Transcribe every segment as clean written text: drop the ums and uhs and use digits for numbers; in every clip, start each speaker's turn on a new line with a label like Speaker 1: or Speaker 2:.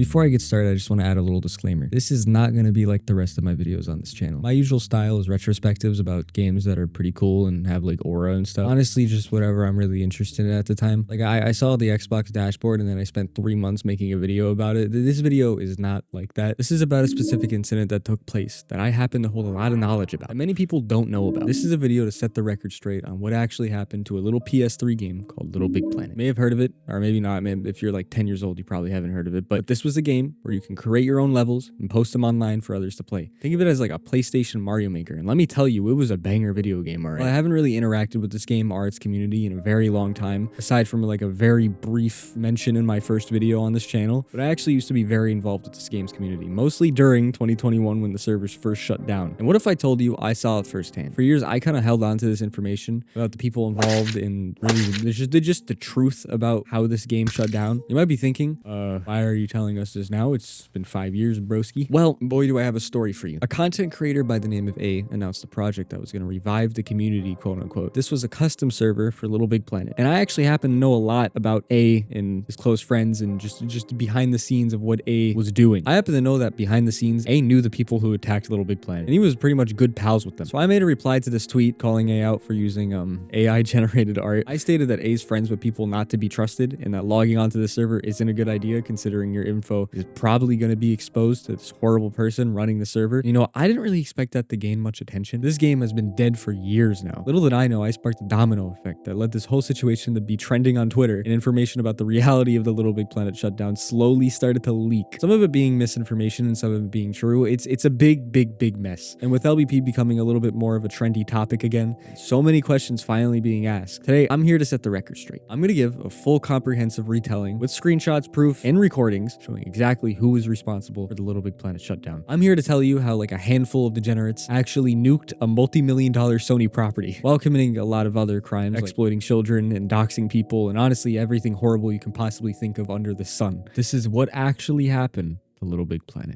Speaker 1: Before I get started, I just want to add a little disclaimer. This is not going to be like the rest of my videos on this channel. My usual style is retrospectives about games that are pretty cool and have like aura and stuff. Honestly, just whatever I'm really interested in at the time. Like I saw the Xbox dashboard and then I spent 3 months making a video about it. This video is not like that. This is about a specific incident that took place that I happen to hold a lot of knowledge about that many people don't know about. This is a video to set the record straight on what actually happened to a little PS3 game called LittleBigPlanet. You may have heard of it, or maybe not. If you're like 10 years old, you probably haven't heard of it, but this was a game where you can create your own levels and post them online for others to play. Think of it as like a PlayStation Mario Maker, and let me tell you, it was a banger video game, alright? Well, I haven't really interacted with this game or its community in a very long time, aside from like a very brief mention in my first video on this channel, but I actually used to be very involved with this game's community, mostly during 2021 when the servers first shut down. And what if I told you I saw it firsthand? For years, I kind of held on to this information about the people involved in really just the truth about how this game shut down. You might be thinking, why are you telling us this now? It's been 5 years, broski. Well, boy, do I have a story for you. A content creator by the name of A announced a project that was going to revive the community, quote unquote. This was a custom server for LittleBigPlanet. And I actually happen to know a lot about A and his close friends and just behind the scenes of what A was doing. I happen to know that behind the scenes, A knew the people who attacked LittleBigPlanet, and he was pretty much good pals with them. So I made a reply to this tweet calling A out for using AI generated art. I stated that A's friends with people not to be trusted and that logging onto the server isn't a good idea considering your info is probably going to be exposed to this horrible person running the server. You know, I didn't really expect that to gain much attention. This game has been dead for years now. Little did I know, I sparked a domino effect that led this whole situation to be trending on Twitter, and information about the reality of the LittleBigPlanet shutdown slowly started to leak. Some of it being misinformation and some of it being true. It's a big mess. And with LBP becoming a little bit more of a trendy topic again, so many questions finally being asked. Today, I'm here to set the record straight. I'm going to give a full comprehensive retelling with screenshots, proof, and recordings showing exactly who was responsible for the LittleBigPlanet shutdown. I'm here to tell you how like a handful of degenerates actually nuked a multi-million-dollar Sony property while committing a lot of other crimes, like exploiting children and doxing people, and honestly everything horrible you can possibly think of under the sun. This is what actually happened to LittleBigPlanet.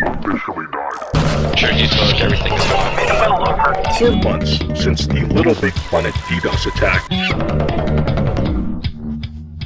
Speaker 2: Officially died.
Speaker 3: Sure, you told everything is fine.
Speaker 2: 4 months since the LittleBigPlanet DDoS attack.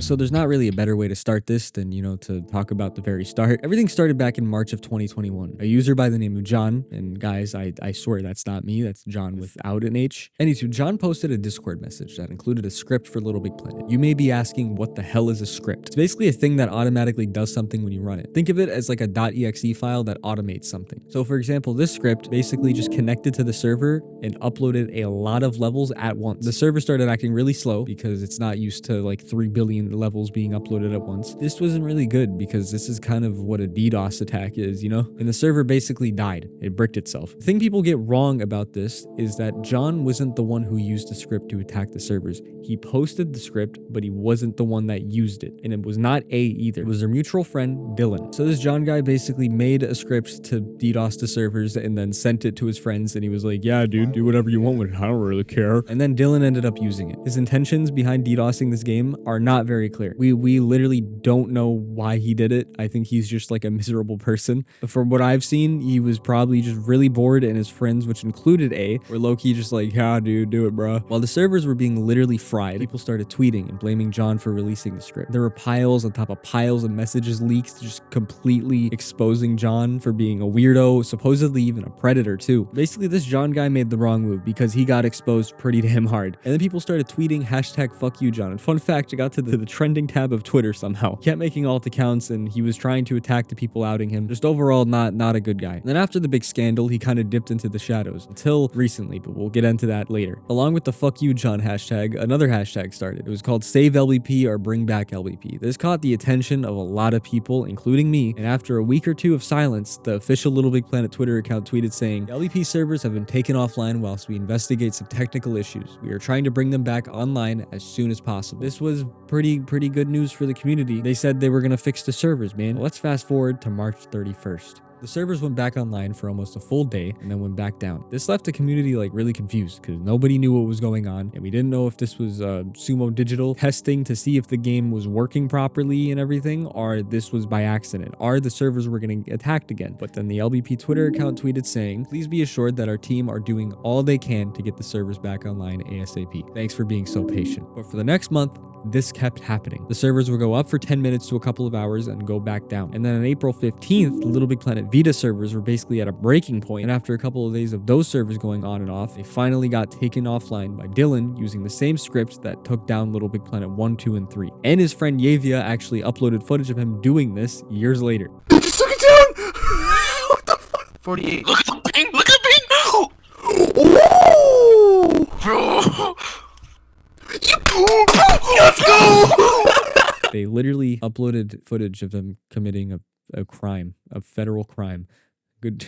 Speaker 1: So there's not really a better way to start this than, you know, to talk about the very start. Everything started back in March of 2021. A user by the name of John, and guys, I swear that's not me, that's John without an H. Anywho, John posted a Discord message that included a script for LittleBigPlanet. You may be asking, what the hell is a script? It's basically a thing that automatically does something when you run it. Think of it as like a .exe file that automates something. So for example, this script basically just connected to the server and uploaded a lot of levels at once. The server started acting really slow because it's not used to like 3 billion levels being uploaded at once. This wasn't really good because this is kind of what a DDoS attack is, you know? And the server basically died. It bricked itself. The thing people get wrong about this is that John wasn't the one who used the script to attack the servers. He posted the script, but he wasn't the one that used it. And it was not A either. It was their mutual friend, Dylan. So this John guy basically made a script to DDoS the servers and then sent it to his friends, and he was like, yeah, dude, do whatever you want with it. I don't really care. And then Dylan ended up using it. His intentions behind DDoSing this game are not very clear. We literally don't know why he did it. I think he's just like a miserable person. But from what I've seen, he was probably just really bored, and his friends, which included A, were low-key just like, yeah, dude, do it, bro. While the servers were being literally fried, people started tweeting and blaming John for releasing the script. There were piles on top of piles of messages leaked, just completely exposing John for being a weirdo, supposedly even a predator too. Basically, this John guy made the wrong move because he got exposed pretty damn hard. And then people started tweeting hashtag fuck you, John. And fun fact, it got to the trending tab of Twitter somehow. He kept making alt accounts and he was trying to attack the people outing him. Just overall not a good guy. And then after the big scandal, he kind of dipped into the shadows until recently, but we'll get into that later. Along with the fuck you John hashtag, another hashtag started. It was called Save LBP or Bring Back LBP. This caught the attention of a lot of people, including me, and after a week or two of silence, the official LittleBigPlanet Twitter account tweeted saying, the LBP servers have been taken offline whilst we investigate some technical issues. We are trying to bring them back online as soon as possible. This was pretty good news for the community. They said they were gonna fix the servers, man. Let's fast forward to March 31st. The servers went back online for almost a full day and then went back down. This left the community like really confused because nobody knew what was going on, and we didn't know if this was Sumo Digital testing to see if the game was working properly and everything, or this was by accident, or the servers were getting attacked again. But then the LBP Twitter account tweeted saying, "Please be assured that our team are doing all they can to get the servers back online ASAP. Thanks for being so patient." But for the next month, this kept happening. The servers would go up for 10 minutes to a couple of hours and go back down. And then on April 15th, the LittleBigPlanet Vita servers were basically at a breaking point. And after a couple of days of those servers going on and off, they finally got taken offline by Dylan using the same script that took down LittleBigPlanet 1, 2, and 3. And his friend Yavia actually uploaded footage of him doing this years later.
Speaker 4: They just took it down! What the fuck? 48.
Speaker 3: Look at the ping! Look at the ping!
Speaker 4: Oh!
Speaker 3: Bro!
Speaker 4: Let's go!
Speaker 1: They literally uploaded footage of them committing a crime, a federal crime. Good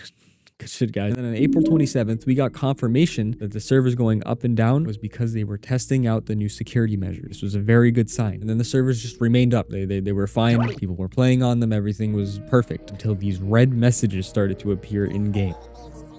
Speaker 1: shit, guys. And then on April 27th, we got confirmation that the servers going up and down was because they were testing out the new security measures. This was a very good sign. And then the servers just remained up. They were fine. People were playing on them. Everything was perfect until these red messages started to appear in game.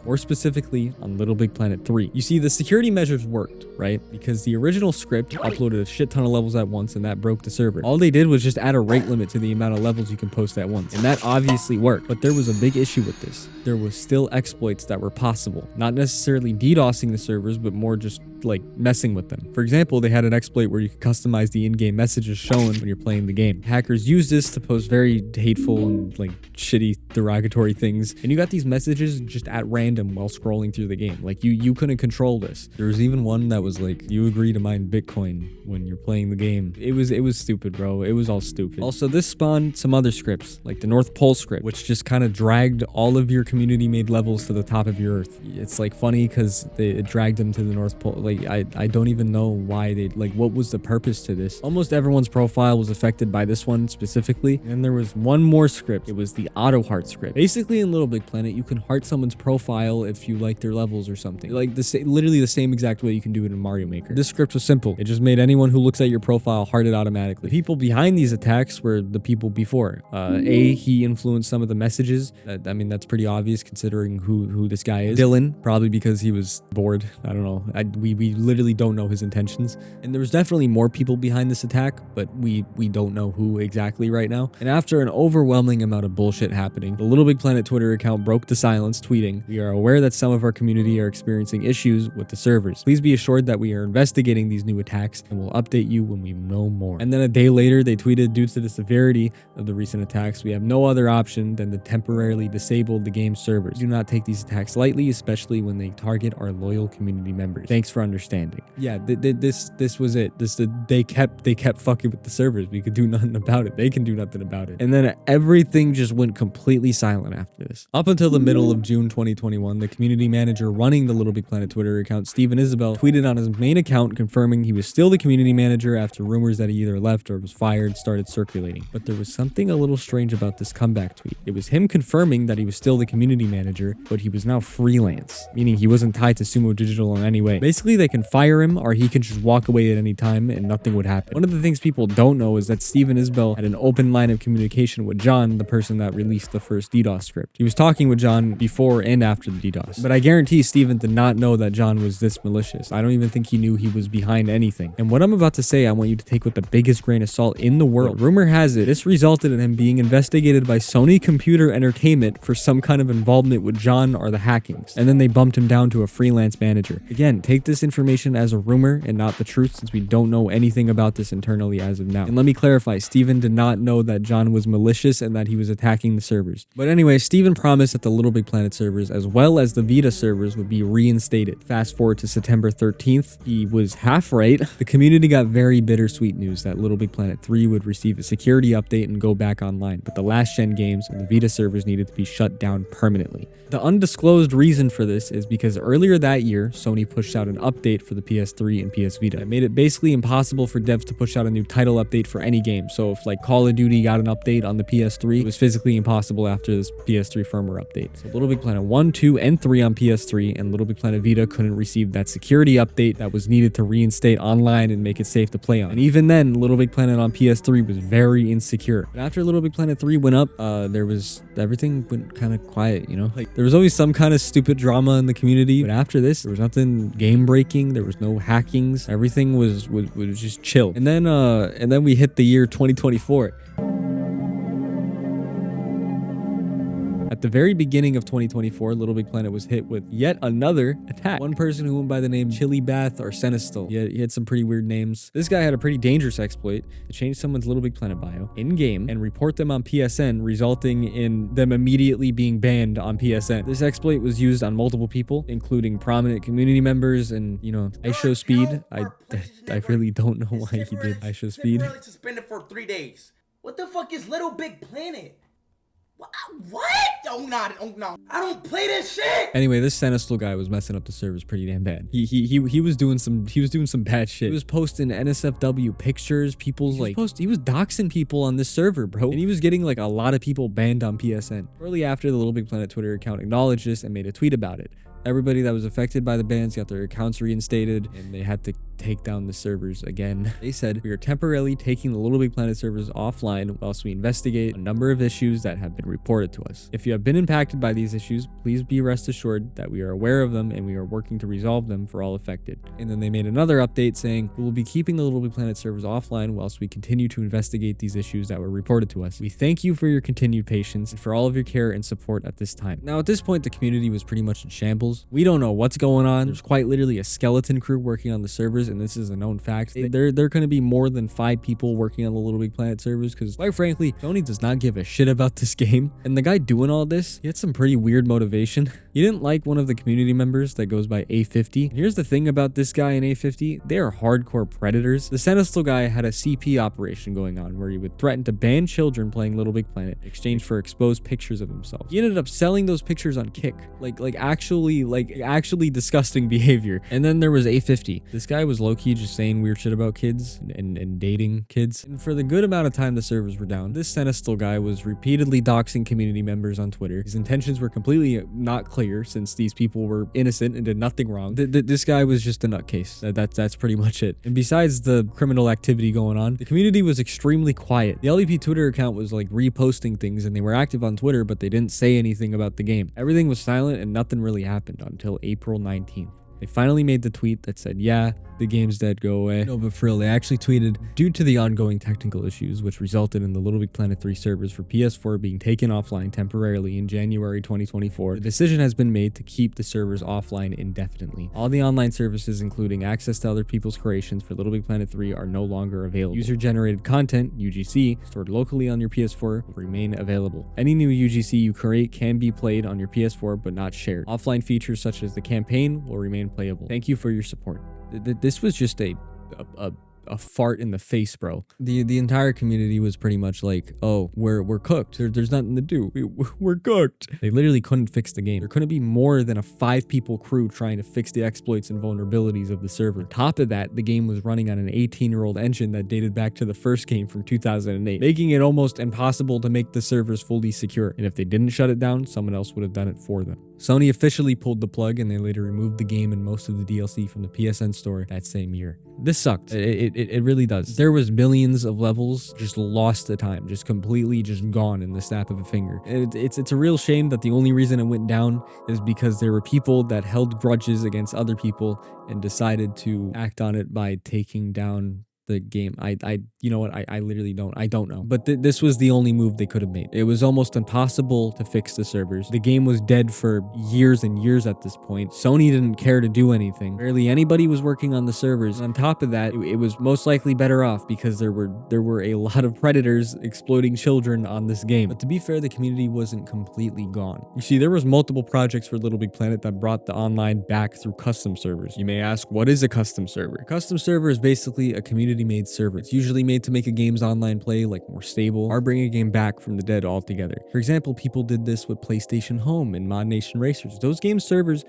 Speaker 1: More specifically on LittleBigPlanet 3. You see, the security measures worked, right? Because the original script uploaded a shit ton of levels at once and that broke the server. All they did was just add a rate limit to the amount of levels you can post at once. And that obviously worked. But there was a big issue with this. There was still exploits that were possible. Not necessarily DDoSing the servers, but more just like messing with them. For example, they had an exploit where you could customize the in-game messages shown when you're playing the game. Hackers used this to post very hateful and like shitty derogatory things. And you got these messages just at random while scrolling through the game. Like you couldn't control this. There was even one that was like, you agree to mine Bitcoin when you're playing the game. It was stupid, bro. It was all stupid. Also, this spawned some other scripts, like the North Pole script, which just kind of dragged all of your community made levels to the top of your Earth. It's like funny because it dragged them to the North Pole. Like I don't even know why they, like, what was the purpose to this? Almost everyone's profile was affected by this one specifically. And there was one more script. It was the auto heart script. Basically in LittleBigPlanet, you can heart someone's profile if you like their levels or something. Like literally the same exact way you can do it in Mario Maker. This script was simple. It just made anyone who looks at your profile heart it automatically. The people behind these attacks were the people before. He influenced some of the messages. I mean, that's pretty obvious considering who this guy is. Dylan, probably because he was bored. I don't know. We literally don't know his intentions. And there was definitely more people behind this attack, but we don't know who exactly right now. And after an overwhelming amount of bullshit happening, the LittleBigPlanet Twitter account broke the silence, tweeting, "We are aware that some of our community are experiencing issues with the servers. Please be assured that we are investigating these new attacks and will update you when we know more." And then a day later, they tweeted, "Due to the severity of the recent attacks, we have no other option than to temporarily disable the game's servers. Do not take these attacks lightly, especially when they target our loyal community members. Thanks for understanding." Yeah, this was it. They kept fucking with the servers. We could do nothing about it. They can do nothing about it. And then everything just went completely silent after this. Up until the middle of June 2021, the community manager running the LittleBigPlanet Twitter account, Steven Isabel, tweeted on his main account confirming he was still the community manager after rumors that he either left or was fired started circulating. But there was something a little strange about this comeback tweet. It was him confirming that he was still the community manager, but he was now freelance, meaning he wasn't tied to Sumo Digital in any way. Basically, they can fire him or he can just walk away at any time and nothing would happen. One of the things people don't know is that Steven Isbell had an open line of communication with John, the person that released the first DDoS script. He was talking with John before and after the DDoS. But I guarantee Steven did not know that John was this malicious. I don't even think he knew he was behind anything. And what I'm about to say, I want you to take with the biggest grain of salt in the world. Rumor has it, this resulted in him being investigated by Sony Computer Entertainment for some kind of involvement with John or the hackings. And then they bumped him down to a freelance manager. Again, take this information as a rumor and not the truth, since we don't know anything about this internally as of now. And let me clarify, Steven did not know that John was malicious and that he was attacking the servers. But anyway, Steven promised that the LittleBigPlanet servers as well as the Vita servers would be reinstated. Fast forward to September 13th, he was half right. The community got very bittersweet news that LittleBigPlanet 3 would receive a security update and go back online, but the last gen games and the Vita servers needed to be shut down permanently. The undisclosed reason for this is because earlier that year, Sony pushed out an update for the PS3 and PS Vita. It made it basically impossible for devs to push out a new title update for any game. So if like Call of Duty got an update on the PS3, it was physically impossible after this PS3 firmware update. So LittleBigPlanet 1, 2, 2 and 3 on PS3, and Little Big Planet Vita couldn't receive that security update that was needed to reinstate online and make it safe to play on. And even then, Little Big Planet on PS3 was very insecure. But after Little Big Planet 3 went up, everything went kind of quiet, you know? Like, there was always some kind of stupid drama in the community, but after this, there was nothing game breaking, there was no hackings, everything was just chill. And then we hit the year 2024. At the very beginning of 2024, Little Big Planet was hit with yet another attack. One person who went by the name Chili Bath or Senestal. He had some pretty weird names. This guy had a pretty dangerous exploit to change someone's Little Big Planet bio in-game and report them on PSN, resulting in them immediately being banned on PSN. This exploit was used on multiple people, including prominent community members and, you know, ISO Speed. I really don't know why he did ISO Speed.
Speaker 4: Suspended for 3 days. What the fuck is Little Big Planet? What? Oh no. I don't play this shit.
Speaker 1: Anyway, this Senestal guy was messing up the servers pretty damn bad. He was doing some bad shit. He was posting NSFW pictures, he was doxing people on this server, bro. And he was getting like a lot of people banned on PSN. Shortly after, the Little Big Planet Twitter account acknowledged this and made a tweet about it. Everybody that was affected by the bans got their accounts reinstated, and they had to take down the servers again. They said, "We are temporarily taking the Little Big Planet servers offline whilst we investigate a number of issues that have been reported to us. If you have been impacted by these issues, please be rest assured that we are aware of them and we are working to resolve them for all affected." And then they made another update saying, "We will be keeping the Little Big Planet servers offline whilst we continue to investigate these issues that were reported to us. We thank you for your continued patience and for all of your care and support at this time." Now, at this point, the community was pretty much in shambles. We don't know what's going on. There's quite literally a skeleton crew working on the servers, and this is a known fact. There are going to be more than 5 people working on the Little Big Planet servers because, quite frankly, Sony does not give a shit about this game. And the guy doing all this, he had some pretty weird motivation. He didn't like one of the community members that goes by A50. And here's the thing about this guy and A50, they are hardcore predators. The Senestal guy had a CP operation going on where he would threaten to ban children playing Little Big Planet in exchange for exposed pictures of himself. He ended up selling those pictures on Kick. Actually disgusting behavior. And then there was A50. This guy was low-key just saying weird shit about kids and dating kids. And for the good amount of time the servers were down, this Senestal guy was repeatedly doxing community members on Twitter. His intentions were completely not clear since these people were innocent and did nothing wrong. This guy was just a nutcase. That's pretty much it. And besides the criminal activity going on, the community was extremely quiet. The LBP Twitter account was like reposting things and they were active on Twitter, but they didn't say anything about the game. Everything was silent and nothing really happened until April 19th. They finally made the tweet that said, "Yeah, the game's dead, go away." No, but for real, they actually tweeted, "Due to the ongoing technical issues, which resulted in the Little Big Planet 3 servers for PS4 being taken offline temporarily in January 2024, the decision has been made to keep the servers offline indefinitely. All the online services, including access to other people's creations for Little Big Planet 3, are no longer available. User-generated content, UGC, stored locally on your PS4 will remain available. Any new UGC you create can be played on your PS4 but not shared. Offline features such as the campaign will remain playable. Thank you for your support." This was just a fart in the face, bro. The entire community was pretty much like, "Oh, we're cooked. There's nothing to do. We're cooked." They literally couldn't fix the game. There couldn't be more than a 5-people crew trying to fix the exploits and vulnerabilities of the server. On top of that, the game was running on an 18-year-old engine that dated back to the first game from 2008, making it almost impossible to make the servers fully secure. And if they didn't shut it down, someone else would have done it for them. Sony officially pulled the plug, and they later removed the game and most of the DLC from the PSN store that same year. This sucked. It really does. There was millions of levels just lost to time, just completely just gone in the snap of a finger. It's a real shame that the only reason it went down is because there were people that held grudges against other people and decided to act on it by taking down the game. You know what? I literally don't know. But this was the only move they could have made. It was almost impossible to fix the servers. The game was dead for years and years at this point. Sony didn't care to do anything. Barely anybody was working on the servers. On top of that, it was most likely better off because there were a lot of predators exploiting children on this game. But to be fair, the community wasn't completely gone. You see, there was multiple projects for Little Big Planet that brought the online back through custom servers. You may ask, what is a custom server? A custom server is basically a community-made server. It's usually made to make a game's online play like more stable or bring a game back from the dead altogether. For example, people did this with PlayStation Home and Mod Nation Racers. Those game servers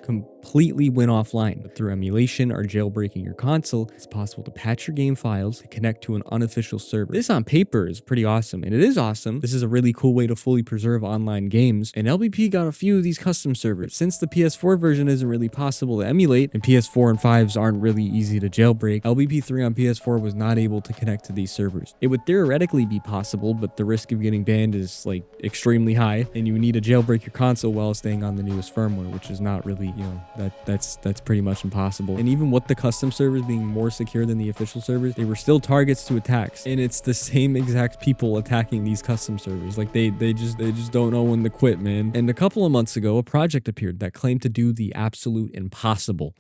Speaker 1: completely went offline. But through emulation or jailbreaking your console, it's possible to patch your game files and connect to an unofficial server. This on paper is pretty awesome, and it is awesome. This is a really cool way to fully preserve online games, and LBP got a few of these custom servers. Since the PS4 version isn't really possible to emulate, and PS4 and 5s aren't really easy to jailbreak, LBP3 on PS4 was not able to connect to these servers. It would theoretically be possible, but the risk of getting banned is like extremely high, and you need to jailbreak your console while staying on the newest firmware, which is not really, you know, that's pretty much impossible. And even with the custom servers being more secure than the official servers, they were still targets to attacks, and it's the same exact people attacking these custom servers. Like they just don't know when to quit, man. And a couple of months ago, a project appeared that claimed to do the absolute impossible.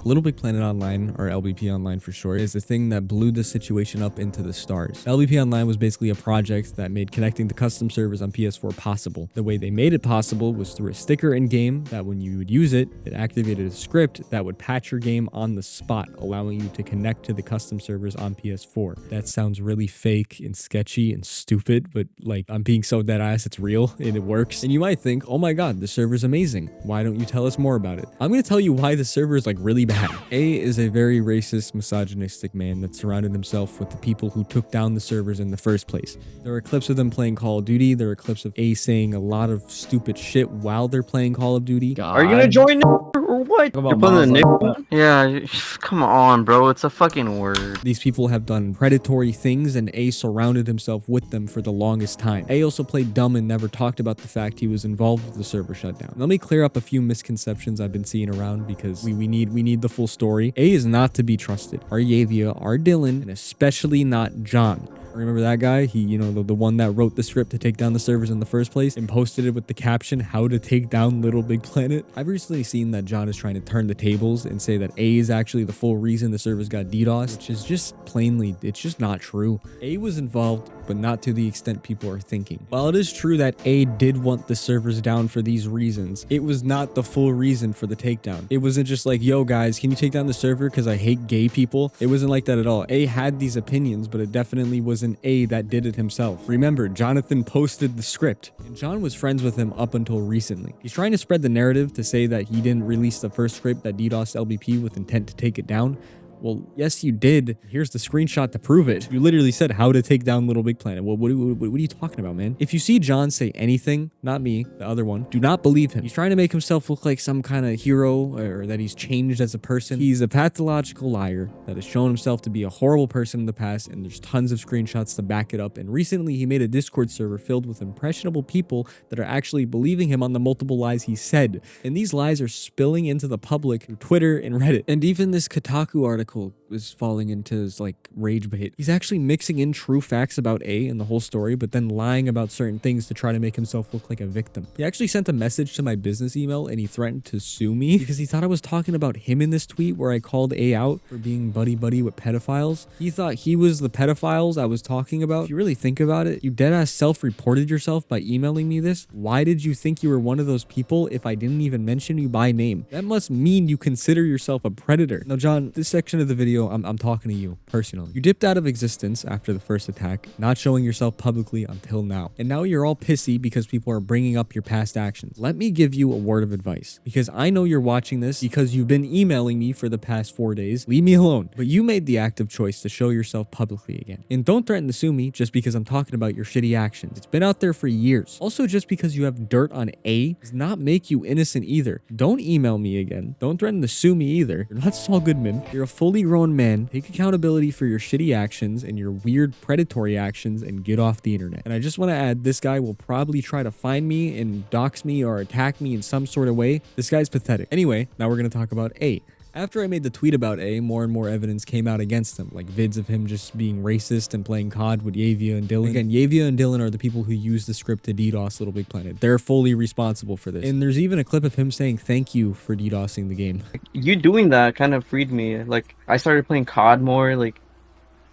Speaker 1: LittleBigPlanet Online, or LBP Online for short, is the thing that blew the situation up into the stars. LBP Online was basically a project that made connecting to custom servers on PS4 possible. The way they made it possible was through a sticker in-game that when you would use it, it activated a script that would patch your game on the spot, allowing you to connect to the custom servers on PS4. That sounds really fake and sketchy and stupid, but like, I'm being so deadass, it's real and it works. And you might think, oh my god, the server's amazing. Why don't you tell us more about it? I'm gonna tell you why the server is like really bad. A is a very racist, misogynistic man that surrounded himself with the people who took down the servers in the first place. There are clips of them playing Call of Duty. There are clips of A saying a lot of stupid shit while they're playing Call of Duty.
Speaker 5: God. Are you gonna join or what? You're putting the yeah, come on, bro. It's a fucking word.
Speaker 1: These people have done predatory things, and A surrounded himself with them for the longest time. A also played dumb and never talked about the fact he was involved with the server shutdown. Let me clear up a few misconceptions I've been seeing around, because we need the full story. A is not to be trusted. Our Yavia, our Dylan, and especially not John. Remember that guy? He, you know, the one that wrote the script to take down the servers in the first place and posted it with the caption, "How to take down LittleBigPlanet." I've recently seen that John is trying to turn the tables and say that A is actually the full reason the servers got DDoS, which is just plainly, it's just not true. A was involved, but not to the extent people are thinking. While it is true that A did want the servers down for these reasons, it was not the full reason for the takedown. It wasn't just like, yo guys, can you take down the server because I hate gay people? It wasn't like that at all. A had these opinions, but it definitely wasn't A that did it himself. Remember, Jonathan posted the script, and John was friends with him up until recently. He's trying to spread the narrative to say that he didn't release the first script that DDoS LBP with intent to take it down. Well, yes, you did. Here's the screenshot to prove it. You literally said how to take down LittleBigPlanet. Well, what are you talking about, man? If you see John say anything, not me, the other one, do not believe him. He's trying to make himself look like some kind of hero, or that he's changed as a person. He's a pathological liar that has shown himself to be a horrible person in the past, and there's tons of screenshots to back it up. And recently, he made a Discord server filled with impressionable people that are actually believing him on the multiple lies he said. And these lies are spilling into the public through Twitter and Reddit. And even this Kotaku article is falling into his like rage bait. He's actually mixing in true facts about A and the whole story, but then lying about certain things to try to make himself look like a victim. He actually sent a message to my business email, and he threatened to sue me because he thought I was talking about him in this tweet where I called A out for being buddy-buddy with pedophiles. He thought he was the pedophiles I was talking about. If you really think about it, you deadass self-reported yourself by emailing me this. Why did you think you were one of those people if I didn't even mention you by name? That must mean you consider yourself a predator. Now, John, this section of the video, I'm talking to you personally. You dipped out of existence after the first attack, not showing yourself publicly until now. And now you're all pissy because people are bringing up your past actions. Let me give you a word of advice, because I know you're watching this because you've been emailing me for the past 4 days. Leave me alone. But you made the active choice to show yourself publicly again. And don't threaten to sue me just because I'm talking about your shitty actions. It's been out there for years. Also, just because you have dirt on A does not make you innocent either. Don't email me again. Don't threaten to sue me either. You're not Saul Goodman. You're a fully grown man. Take accountability for your shitty actions and your weird predatory actions and get off the internet. And I just want to add, this guy will probably try to find me and dox me or attack me in some sort of way. This guy's pathetic. Anyway, now we're going to talk about A. After I made the tweet about A, more and more evidence came out against him, like vids of him just being racist and playing COD with Yavia and Dylan. Again, Yavia and Dylan are the people who used the script to DDoS LittleBigPlanet. They're fully responsible for this. And there's even a clip of him saying thank you for DDoSing the game.
Speaker 5: You doing that kind of freed me. Like, I started playing COD more, like...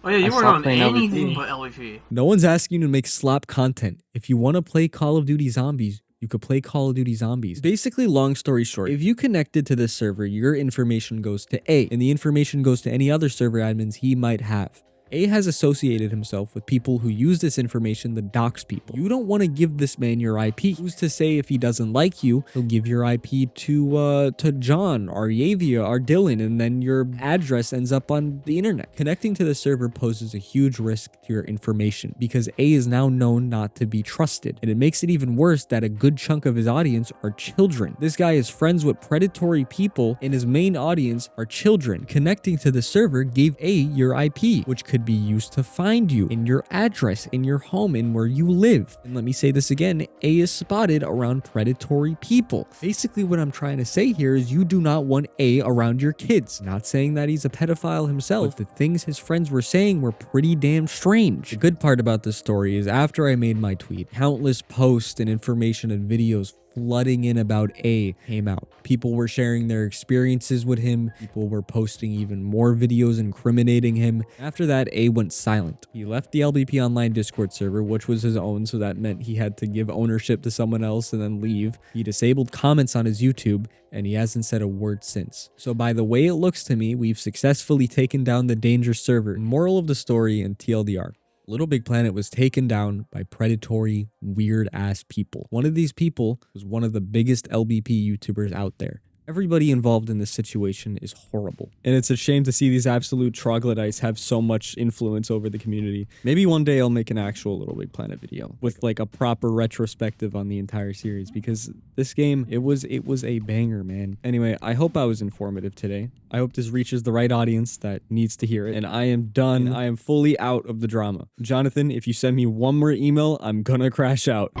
Speaker 3: Oh yeah, you weren't on anything but LBP.
Speaker 1: No one's asking you to make slop content. If you want to play Call of Duty Zombies, you could play Call of Duty Zombies. Basically, long story short, if you connected to this server, your information goes to A, and the information goes to any other server admins he might have. A has associated himself with people who use this information to dox people. You don't want to give this man your IP. Who's to say if he doesn't like you, he'll give your IP to John or Yavia or Dylan, and then your address ends up on the internet. Connecting to the server poses a huge risk to your information because A is now known not to be trusted, and it makes it even worse that a good chunk of his audience are children. This guy is friends with predatory people, and his main audience are children. Connecting to the server gave A your IP, which could be used to find you in your address, in your home, and where you live. And let me say this again, A is spotted around predatory people. Basically what I'm trying to say here is you do not want A around your kids. Not saying that he's a pedophile himself, but the things his friends were saying were pretty damn strange. The good part about this story is after I made my tweet, countless posts and information and videos flooding in about A came out. People were sharing their experiences with him. People were posting even more videos incriminating him. After that, A went silent. He left the LBP Online Discord server, which was his own, so that meant he had to give ownership to someone else and then leave. He disabled comments on his YouTube, and he hasn't said a word since. So by the way it looks to me, we've successfully taken down the danger server. Moral of the story and TLDR. LittleBigPlanet was taken down by predatory, weird-ass people. One of these people was one of the biggest LBP YouTubers out there. Everybody involved in this situation is horrible. And it's a shame to see these absolute troglodytes have so much influence over the community. Maybe one day I'll make an actual LittleBigPlanet video with like a proper retrospective on the entire series, because this game, it was a banger, man. Anyway, I hope I was informative today. I hope this reaches the right audience that needs to hear it. And I am done. I am fully out of the drama. Jonathan, if you send me one more email, I'm gonna crash out.